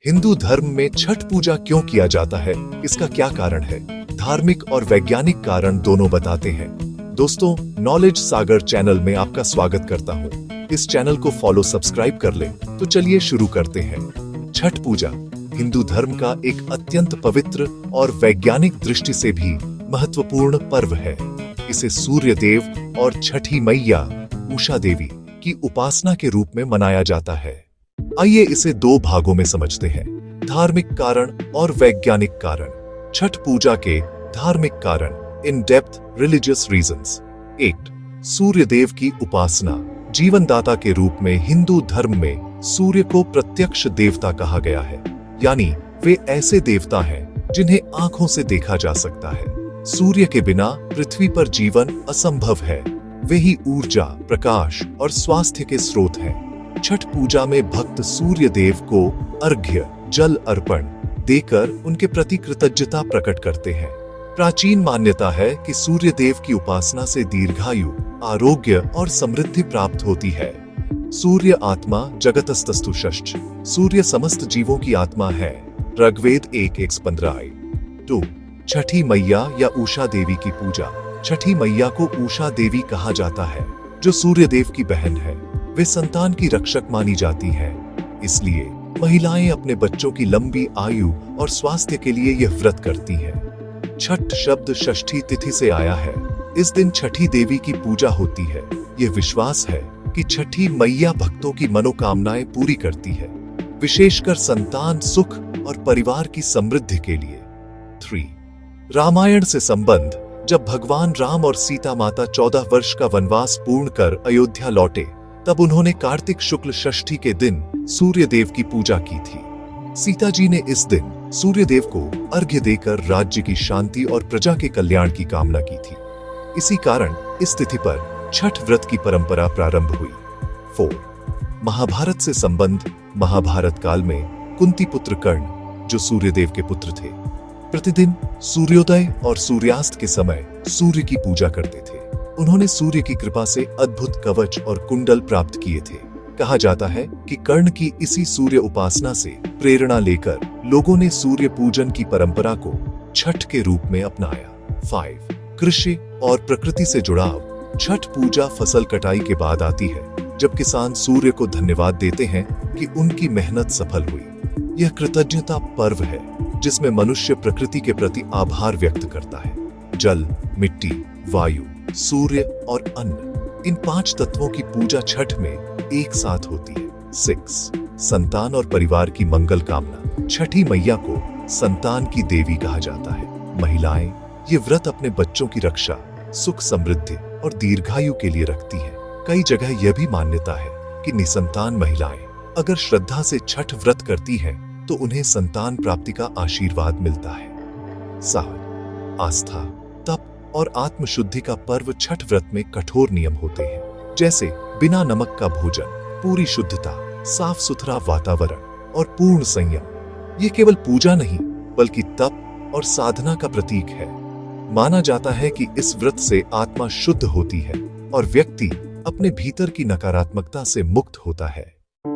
हिंदू धर्म में छठ पूजा क्यों किया जाता है, इसका क्या कारण है? धार्मिक और वैज्ञानिक कारण दोनों बताते हैं। दोस्तों, नॉलेज सागर चैनल में आपका स्वागत करता हूँ। इस चैनल को फॉलो सब्सक्राइब कर ले। तो चलिए शुरू करते हैं। छठ पूजा हिंदू धर्म का एक अत्यंत पवित्र और वैज्ञानिक दृष्टि से भी महत्वपूर्ण पर्व है। इसे सूर्य देव और छठी मैया उषा देवी की उपासना के रूप में मनाया जाता है। आइए इसे दो भागों में समझते हैं, धार्मिक कारण और वैज्ञानिक कारण। छठ पूजा के धार्मिक कारण, इन डेप्थ रिलीजियस रीजंस। 1. सूर्य देव की उपासना। जीवनदाता के रूप में हिंदू धर्म में सूर्य को प्रत्यक्ष देवता कहा गया है, यानी वे ऐसे देवता हैं जिन्हें आंखों से देखा जा सकता है। सूर्य के बिना पृथ्वी पर जीवन असंभव है। वे ही ऊर्जा, प्रकाश और स्वास्थ्य के स्रोत हैं। छठ पूजा में भक्त सूर्य देव को अर्घ्य, जल अर्पण देकर उनके प्रति कृतज्ञता प्रकट करते हैं। प्राचीन मान्यता है कि सूर्य देव की उपासना से दीर्घायु, आरोग्य और समृद्धि प्राप्त होती है। सूर्य आत्मा जगतस्तस्तु षष्ठ। सूर्य समस्त जीवों की आत्मा है। ऋग्वेद 1:15। 2. छठी मैया या उषा देवी की पूजा। छठी मैया को उषा देवी कहा जाता है, जो सूर्य देव की बहन है। वे संतान की रक्षक मानी जाती हैं। इसलिए महिलाएं अपने बच्चों की लंबी आयु और स्वास्थ्य के लिए यह व्रत करती हैं। छठ शब्द षष्ठी तिथि से आया है। इस दिन छठी देवी की पूजा होती है। यह विश्वास है कि छठी मैया भक्तों की मनोकामनाएं पूरी करती है, विशेषकर संतान सुख और परिवार की समृद्धि के लिए। 3. रामायण से संबंध। जब भगवान राम और सीता माता 14 वर्ष का वनवास पूर्ण कर अयोध्या लौटे, तब उन्होंने कार्तिक शुक्ल षष्ठी के दिन सूर्य देव की पूजा की थी। सीता जी ने इस दिन सूर्य देव को अर्घ्य देकर राज्य की शांति और प्रजा के कल्याण की कामना की थी। इसी कारण इस तिथि पर छठ व्रत की परंपरा प्रारंभ हुई। 4. महाभारत से संबंध। महाभारत काल में कुंती पुत्र कर्ण, जो सूर्य देव के पुत्र थे, प्रतिदिन सूर्योदय और सूर्यास्त के समय सूर्य की पूजा करते थे। उन्होंने सूर्य की कृपा से अद्भुत कवच और कुंडल प्राप्त किए थे। कहा जाता है कि कर्ण की इसी सूर्य उपासना से प्रेरणा लेकर लोगों ने सूर्य पूजन की परंपरा को छठ के रूप में अपनाया। 5. कृषि और प्रकृति से जुड़ाव। छठ पूजा फसल कटाई के बाद आती है, जब किसान सूर्य को धन्यवाद देते हैं कि उनकी मेहनत सफल हुई। यह कृतज्ञता पर्व है जिसमें मनुष्य प्रकृति के प्रति आभार व्यक्त करता है। जल, मिट्टी, वायु, सूर्य और अन्न, इन 5 तत्वों की पूजा छठ में एक साथ होती है। 6. संतान और परिवार की मंगल कामना। छठी मैया को संतान की देवी कहा जाता है। महिलाएं ये व्रत अपने बच्चों की रक्षा, सुख, समृद्धि और दीर्घायु के लिए रखती हैं। कई जगह यह भी मान्यता है कि निसंतान महिलाएं अगर श्रद्धा से छठ व्रत करती हैं, तो उन्हें संतान प्राप्ति का आशीर्वाद मिलता है। 7. आस्था, तप और आत्मशुद्धि का पर्व। छठ व्रत में कठोर नियम होते हैं, जैसे बिना नमक का भोजन, पूरी शुद्धता, साफ सुथरा वातावरण और पूर्ण संयम। ये केवल पूजा नहीं, बल्कि तप और साधना का प्रतीक है। माना जाता है कि इस व्रत से आत्मा शुद्ध होती है और व्यक्ति अपने भीतर की नकारात्मकता से मुक्त होता है।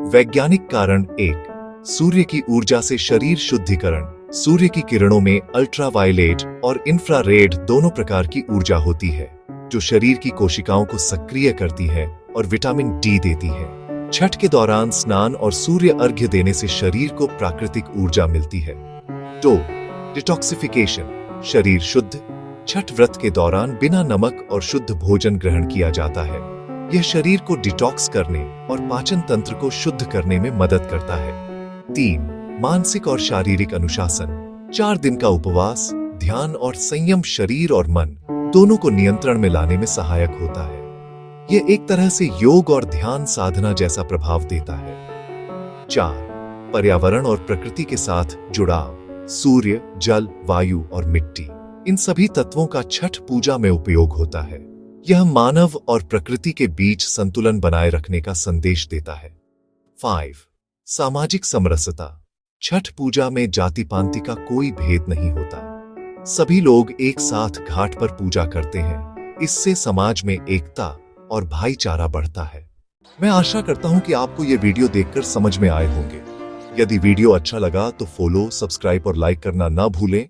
वैज्ञानिक कारण। 1. सूर्य की ऊर्जा से शरीर शुद्धिकरण। सूर्य की किरणों में अल्ट्रावायलेट और इंफ्रारेड दोनों प्रकार की ऊर्जा होती है, जो शरीर की कोशिकाओं को सक्रिय करती है और विटामिन डी देती है। छठ के दौरान स्नान और सूर्य अर्घ्य देने से शरीर को प्राकृतिक ऊर्जा मिलती है। 2. डिटॉक्सिफिकेशन, शरीर शुद्ध। छठ व्रत के दौरान बिना नमक और शुद्ध भोजन ग्रहण किया जाता है। यह शरीर को डिटॉक्स करने और पाचन तंत्र को शुद्ध करने में मदद करता है। 3. मानसिक और शारीरिक अनुशासन। 4 दिन का उपवास, ध्यान और संयम शरीर और मन दोनों को नियंत्रण में लाने में सहायक होता है। यह एक तरह से योग और ध्यान साधना जैसा प्रभाव देता है। 4. पर्यावरण और प्रकृति के साथ जुड़ाव। सूर्य, जल, वायु और मिट्टी, इन सभी तत्वों का छठ पूजा में उपयोग होता है। यह मानव और प्रकृति के बीच संतुलन बनाए रखने का संदेश देता है। 5. सामाजिक समरसता। छठ पूजा में जाति पांति का कोई भेद नहीं होता। सभी लोग एक साथ घाट पर पूजा करते हैं। इससे समाज में एकता और भाईचारा बढ़ता है। मैं आशा करता हूं कि आपको ये वीडियो देखकर समझ में आए होंगे। यदि वीडियो अच्छा लगा तो फॉलो, सब्सक्राइब और लाइक करना ना भूलें।